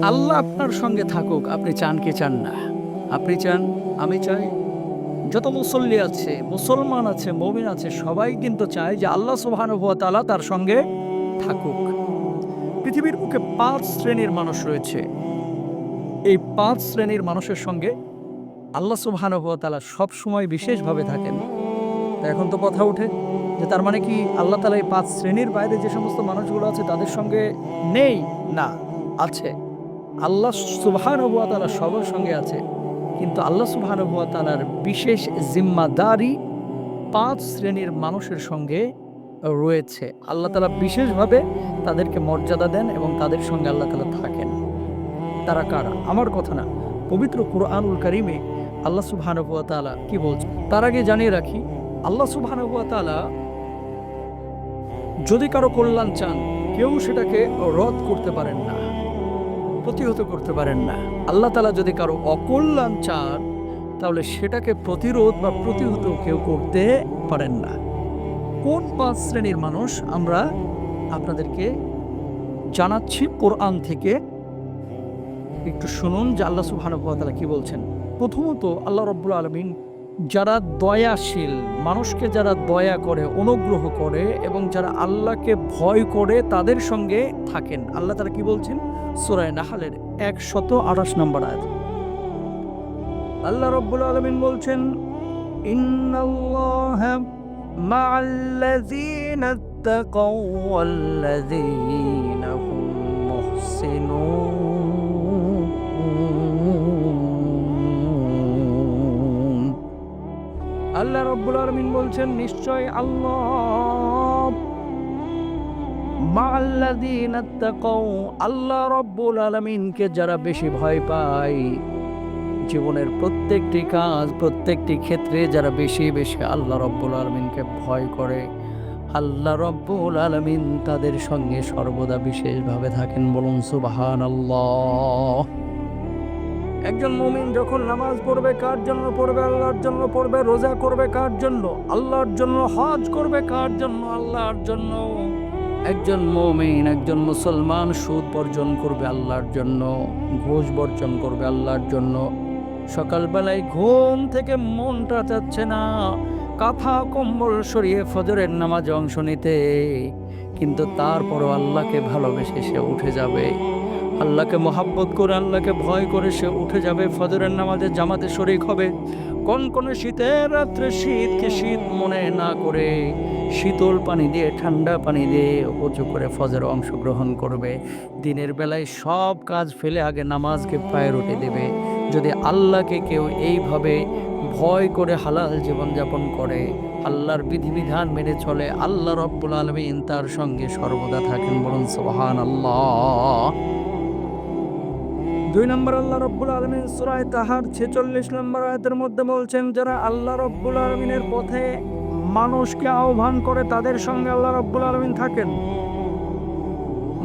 আল্লাহ আপনার সঙ্গে থাকুক, আপনি চান কি চান না? আপনি চান, আমি চাই। যত মুসল্লি আছে, মুসলমান আছে, মুমিন আছে, সবাই কিন্তু চায় যে আল্লাহ সুবহানাহু ওয়া তাআলা তার সঙ্গে থাকুক। পৃথিবীর বুকে ৫ শ্রেণীর মানুষ রয়েছে। এই ৫ শ্রেণীর মানুষের সঙ্গে আল্লাহ সুবহানাহু ওয়া তাআলা সবসময় বিশেষভাবে থাকেন। তো এখন তো কথা ওঠে যে তার মানে কি আল্লাহ তাআলা এই ৫ শ্রেণীর বাইরে যে সমস্ত মানুষগুলো আছে তাদের সঙ্গে নেই? না, আছে। আল্লাহ সুবহানাহু ওয়া তাআলা সবার সঙ্গে আছে। কিন্তু আল্লাহ সুবহানাহু ওয়া তাআলার বিশেষ জিম্মাদারি ৫ শ্রেণীর মানুষের সঙ্গে রয়েছে। আল্লাহ তাআলা বিশেষভাবে তাদেরকে মর্যাদা দেন এবং তাদের সঙ্গে আল্লাহ তাআলা থাকেন। তারা কারা? আমার কথা না। পবিত্র কুরআনুল কারীমে আল্লাহ সুবহানাহু ওয়া তাআলা কি বলছেন? তার আগে জানিয়ে রাখি, আল্লাহ সুবহানাহু ওয়া তাআলা যদি কারো কল্যাণ চান, কেউ সেটাকে রদ করতে পারেন না, প্রতিহত করতে পারেন না। আল্লাহ তাআলা যদি কারো অকল্যাণ চান, তাহলে সেটাকে প্রতিরোধ বা প্রতিহত কেউ করতে পারেন না। কোন ৫ শ্রেণীর মানুষ আমরা আপনাদেরকে জানাচ্ছি কোরআন থেকে, একটু শুনুন যে আল্লাহ সুবহানাহু ওয়া তাআলা কি বলছেন। প্রথমত আল্লাহ রাব্বুল আলামিন যারা দয়াশীল, মানুষকে যারা দয়া করে, অনুগ্রহ করে এবং যারা আল্লাহকে ভয় করে তাদের সঙ্গে থাকেন। আল্লাহ তাআলা কি বলছেন? সূরা নাহলের ১২৮ নম্বর আয়াত। আল্লাহ রাব্বুল আলামিন বলছেন, ইন্নাল্লাহা মা'আল্লাযীনা ইত্তাকাও ওয়াল্লাযীনা হুম মুহসিনুন। আল্লাহ রাব্বুল আলামিন বলছেন, নিশ্চয় আল্লাহ মা'আল্লাযীনা ইত্তাকাও, আল্লাহ রাব্বুল আলামিনকে যারা বেশি ভয় পায়, জীবনের প্রত্যেকটি কাজ, প্রত্যেকটি ক্ষেত্রে যারা বেশি বেশি আল্লাহ রাব্বুল আলামিনকে ভয় করে, আল্লাহ রাব্বুল আলামিন তাদের সঙ্গে সর্বদা বিশেষভাবে থাকেন। বলুন সুবহানাল্লাহ। একজন মুমিন যখন নামাজ পড়বে, কার জন্য পড়বে? আল্লাহর জন্য পড়বে। রোজা করবে কার জন্য? আল্লাহর জন্য। হজ করবে কার জন্য? আল্লাহর জন্য। একজন মুমিন, একজন মুসলমান সুদ বর্জন করবে আল্লাহর জন্য, ঘুষ বর্জন করবে আল্লাহর জন্য। সকালবেলায় ঘুম থেকে মনটা চাচ্ছে না কাঁথা কম্বল সরিয়ে ফজরের নামাজে অংশ নিতে, কিন্তু তারপরও আল্লাহকে ভালোবেসে সে উঠে যাবে। আল্লাহকে মহাব্বত করে, আল্লাহকে ভয় করে সে উঠে যাবে, ফজরের নামাজে জামাতে শরীক হবে। কনকনে শীতের রাত্রে শীতকে শীত মনে না করে শীতল পানি দিয়ে, ঠান্ডা পানি দিয়ে উঁচু করে ফজরে অংশগ্রহণ করবে। দিনের বেলায় সব কাজ ফেলে আগে নামাজকে প্রায়োরিটি দেবে। যদি আল্লাহকে কেউ এইভাবে ভয় করে হালাল জীবনযাপন করে, আল্লাহর বিধিবিধান মেনে চলে, আল্লাহ রাব্বুল আলামিন তার সঙ্গে সর্বদা থাকেন। বলুন সুবহানাল্লাহ। ২ নম্বর আল্লাহ রাব্বুল আলামিন সূরা তাহার ৪৬ নম্বর আয়াতের মধ্যে বলছেন, যারা আল্লাহ রাব্বুল আলামিনের পথে মানুষকে আহ্বান করে তাদের সঙ্গে আল্লাহ রাব্বুল আলামিন থাকেন।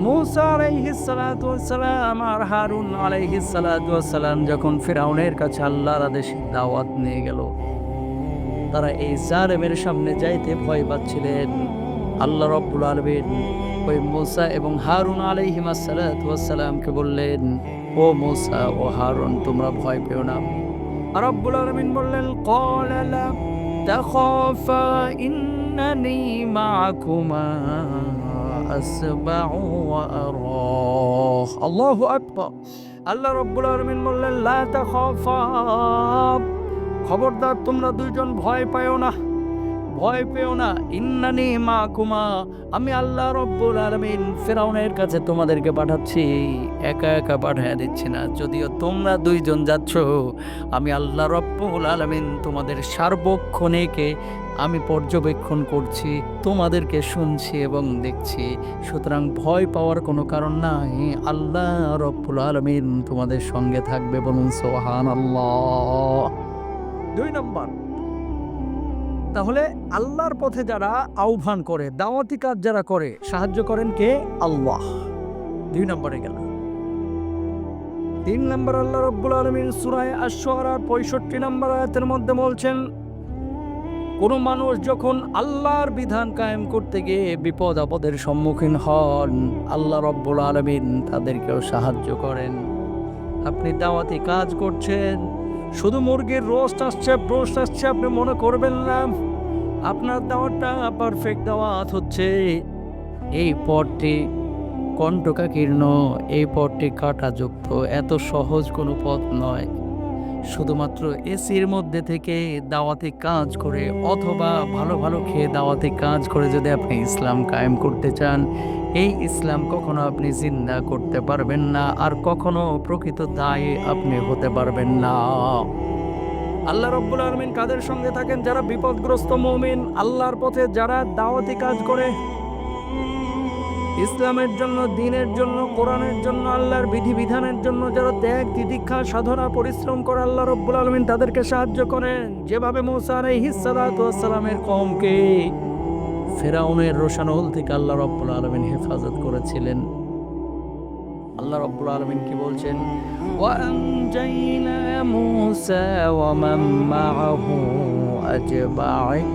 মূসা আলাইহিস সালাতু ওয়াস সালাম আর হারুন আলাইহিস সালাতু ওয়াস সালাম যখন ফিরআউনের কাছে আল্লাহর আদেশে দাওয়াত নিয়ে গেল, তারা এই জালেমের সামনে যাইতে ভয় পাচ্ছিলেন। আল্লাহ রাব্বুল আলামিন ওই মূসা এবং হারুন আলাইহিমাস সালাতু ওয়াস সালামকে বললেন, ও মূসা ও হারুন, তোমরা ভয় পেও না। রাব্বুল আলামিন বললেন, ক্বালা লা তাখাফা ইন্নানী মা'কুমা আসমাউ ওয়া আরা। আল্লাহু আকবার। আল্লাহ রাব্বুল আলামিন বললেন, লা তাখাফা, খবরদার তোমরা দুইজন ভয় পাও না, ভয় পেও না। ইন্নানী মাকুমা, আমি আল্লাহ রাব্বুল আলামিন ফিরআউনের কাছে তোমাদেরকে পাঠাচ্ছি, একা একা পাঠিয়ে দিচ্ছি না। যদিও তোমরা দুইজন যাচ্ছ, আমি আল্লাহ রাব্বুল আলামিন তোমাদের সার্বক্ষণিকে আমি পর্যবেক্ষণ করছি, তোমাদেরকে শুনছি এবং দেখছি। সুতরাং ভয় পাওয়ার কোনো কারণ নাই, আল্লাহ রাব্বুল আলামিন তোমাদের সঙ্গে থাকবে। বলুন সুবহানাল্লাহ। ২ নম্বর, তাহলে আল্লাহর পথে যারা আহ্বান করে, দাওয়াতি কাজ যারা করে, সাহায্য করেন কে? আল্লাহ। ২ নম্বরে গেল। ৩ নম্বর আল্লাহ রাব্বুল আলামিন সূরা আশ-শুআরা ৬৫ নম্বর আয়াতের মধ্যে বলছেন, কোনো মানুষ যখন আল্লাহর বিধান কায়েম করতে গিয়ে বিপদ আপদের সম্মুখীন হন, আল্লাহ রব্বুল আলামিন তাদেরকেও সাহায্য করেন। আপনি দাওয়াতি কাজ করছেন, শুধু মুরগির রোস্ট আসছে আপনি মনে করবেন না আপনার দাওয়াতটা পারফেক্ট দাওয়াত হচ্ছে। এই পথটি কণ্টকাকীর্ণ, এই পথটি কাঁটাযুক্ত, এত সহজ কোনো পথ নয়। শুধুমাত্র এসির মধ্যে থেকে দাওয়াতি কাজ করে অথবা ভালো ভালো খেয়ে দাওয়াতি কাজ করে যদি আপনি ইসলাম কায়েম করতে চান, এই ইসলাম কখনো আপনি জিন্দা করতে পারবেন না, আর কখনো প্রকৃত দায়ী আপনি হতে পারবেন না। আল্লাহ রাব্বুল আলামিন কাদের সঙ্গে থাকেন? যারা বিপদগ্রস্ত মুমিন, আল্লাহর পথে যারা দাওয়াতি কাজ করে, ইসলামের জন্য, দ্বীনের জন্য, কোরআনের জন্য, আল্লাহর বিধিবিধানের জন্য যারা ত্যাগ তিতিক্ষা সাধনা পরিশ্রম করে, আল্লাহ রাব্বুল আলামিন তাদেরকে সাহায্য করেন। যেভাবে মূসা আলাইহিস সালাতু ওয়াস সালামের কওমকে ফিরআউনের রোশানল থেকে আল্লাহ রাব্বুল আলামিন হেফাজত করেছিলেন। আল্লাহ রাব্বুল আলামিন কি বলছেন? ওয়া আনজাইনা মূসা ওয়া মান মাআহু আজমাইন।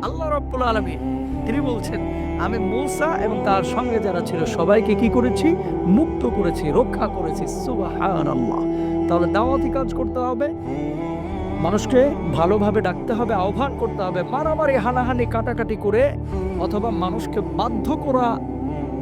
আল্লাহ রাব্বুল আলামিন তিনি বলছেন, আমি মূসা এবং তার সঙ্গে যারা ছিল সবাইকে কি করেছি? মুক্ত করেছি, রক্ষা করেছি। সুবহানাল্লাহ। তাহলে দাওয়াতি কাজ করতে হবে, মানুষকে ভালোভাবে ডাকতে হবে, আহ্বান করতে হবে। মারামারি হানাহানি কাটাকাটি করে অথবা মানুষকে বাধ্য করা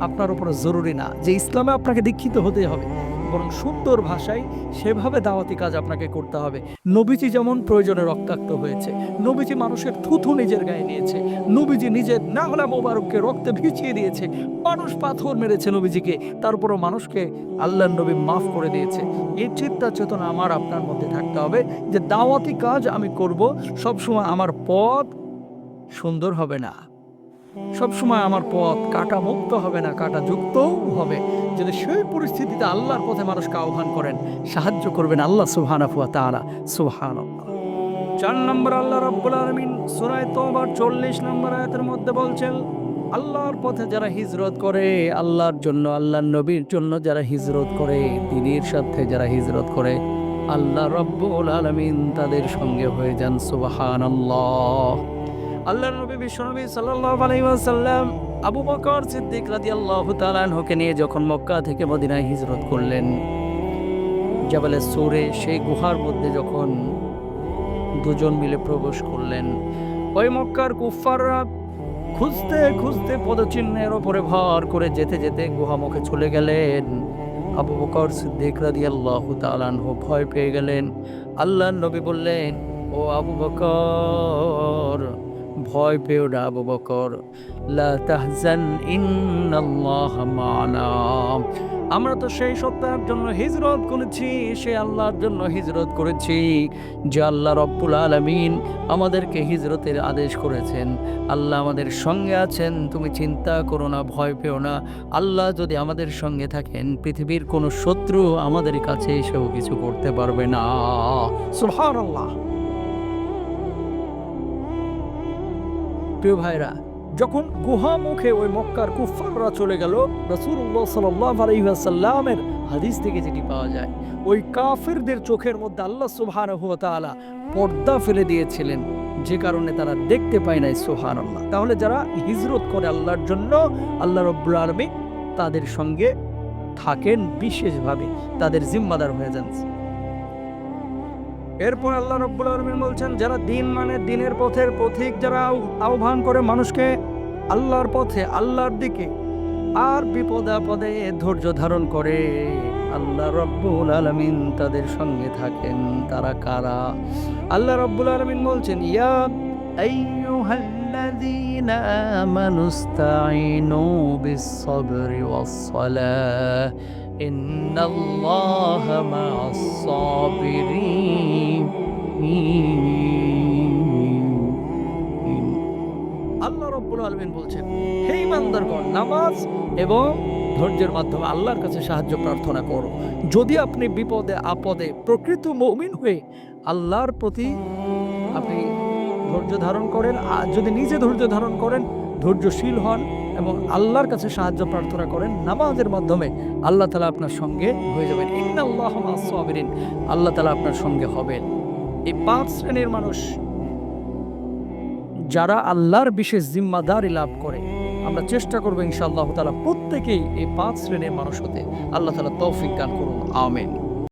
আপনার উপরে জরুরি না যে ইসলামে আপনাকে দীক্ষিত হতে হবে, বরং সুন্দর ভাষায় সেভাবে দাওয়াতি কাজ আপনাকে করতে হবে। নবীজি যেমন প্রয়োজনে রক্তাক্ত হয়েছে, নবীজি মানুষের থুথু নিজের গায়ে নিয়েছে, নবীজি নিজের নাহলা মোবারককে রক্তে ভিজিয়ে দিয়েছে, মানুষ পাথর মেরেছে নবীজিকে, তারপরও মানুষকে আল্লাহর নবী মাফ করে দিয়েছে। এই চিন্তা চেতনা আমার আপনার মধ্যে থাকতে হবে যে দাওয়াতি কাজ আমি করব, সবসময় আমার পথ সুন্দর হবে না, সবসময় আমার পথ কাটা মুক্ত হবে না, কাটা যুক্তও হবে। যদি সেই পরিস্থিতিতে আল্লাহর পথে মানুষকে আহ্বান করেন, সাহায্য করবেন আল্লাহ সুবহানাহু ওয়া তাআলা। সুবহানাল্লাহ। 4 নম্বর আল্লাহ রাব্বুল আলামিন সূরা তওবার 40 নম্বর আয়াতের মধ্যে বলছেন, আল্লাহর পথে যারা হিজরত করে, আল্লাহর জন্য, আল্লাহর নবীর জন্য যারা হিজরত করে, দ্বীনের সাথে যারা হিজরত করে, আল্লাহ রাব্বুল আলামিন তাদের সঙ্গে হয়ে যান। সুবহানাল্লাহ। আল্লাহর নবী বিশ্বনবী সাল্লাল্লাহু আলাইহি ওয়াসাল্লাম আবু বকর সিদ্দিক রাদিয়াল্লাহু তাআলা আনহুকে নিয়ে যখন মক্কা থেকে মদিনায় হিজরত করলেন, জাবালে সূরে সেই গুহার মধ্যে যখন দুজন মিলে প্রবেশ করলেন, ওই মক্কার কুফফাররা খুঁজতে খুঁজতে পদচিহ্নের ওপরে ভর করে যেতে যেতে গুহা মুখে চলে গেলেন। আবু বকর সিদ্দিক রাদিয়াল্লাহু তাআলা আনহু ভয় পেয়ে গেলেন। আল্লাহর নবী বললেন, ও আবু বকর, ভয় পেও না আবু বকর, লা তাহজান ইন্নাল্লাহা মা'ানা। আমরা তো সেই সত্তার জন্য হিজরত করেছি, সে আল্লাহর জন্য হিজরত করেছি যে আল্লাহ রব্বুল আলামিন আমাদেরকে হিজরতের আদেশ করেছেন। আল্লাহ আমাদের সঙ্গে আছেন, তুমি চিন্তা করো না, ভয় পেও না। আল্লাহ যদি আমাদের সঙ্গে থাকেন, পৃথিবীর কোনো শত্রু আমাদের কাছে এসেও কিছু করতে পারবে না। সুবহানাল্লাহ। প্রিয় ভাইরা, যখন গুহা মুখে ওই মক্কার কুফফাররা চলে গেল, রাসূলুল্লাহ সাল্লাল্লাহু আলাইহি ওয়াসাল্লামের হাদিস থেকে যেটি পাওয়া যায়, ওই কাফেরদের চোখের মধ্যে আল্লাহ সুবহানাহু ওয়া তাআলা পর্দা ফেলে দিয়েছিলেন, যে কারণে তারা দেখতে পায় নাই। সুবহানাল্লাহ। তাহলে যারা হিজরত করে আল্লাহর জন্য, আল্লাহ রাব্বুল আলামিন তাদের সঙ্গে থাকেন বিশেষভাবে, তাদের জিম্মাদার হয়ে যান। এরপর আল্লাহ রাব্বুল আলামিন বলছেন, যারা দিন মানে দিনের পথের পথিক, যারা আহ্বান করে মানুষকে আল্লাহর পথে, আল্লাহর দিকে, আর বিপদে আপদে ধৈর্য ধারণ করে, আল্লাহ রাব্বুল আলামিন তাদের সঙ্গে থাকেন। তারা কারা? আল্লাহ রাব্বুল আলামিন বলছেন, ইয়া আইয়ুহাল্লাযীনা আমানুস্তাঈনু বিস-সাবরি ওয়াস-সালাহ ইন্নাল্লাহা মা'আস-সাবিরিন। আল্লাহ রাব্বুল আলামিন বলছেন, হে ঈমানদারগণ, নামাজ এবং ধৈর্যের মাধ্যমে আল্লাহর কাছে সাহায্য প্রার্থনা করো। যদি আপনি বিপদে আপদে প্রকৃত মুমিন হয়ে আল্লাহর প্রতি আপনি ধৈর্য ধারণ করেন, আর যদি নিজে ধৈর্য ধারণ করেন, ধৈর্যশীল হন এবং আল্লাহর কাছে সাহায্য প্রার্থনা করেন। নামাজের মাধ্যমে আল্লাহ তাআলা আপনার সঙ্গে হয়ে যাবেন। ইন্নাল্লাহা মা'আস সাবিরিন, আল্লাহ তাআলা আপনার সঙ্গে হবেন। এই 5 শ্রেণীর মানুষ যারা আল্লাহর বিশেষ জিম্মাদারি লাভ করে, আমরা চেষ্টা করবো ইনশাআল্লাহ তাআলা প্রত্যেকেই এই 5 শ্রেণীর মানুষ হতে। আল্লাহ তাআলা তৌফিক দান করুন, আমিন।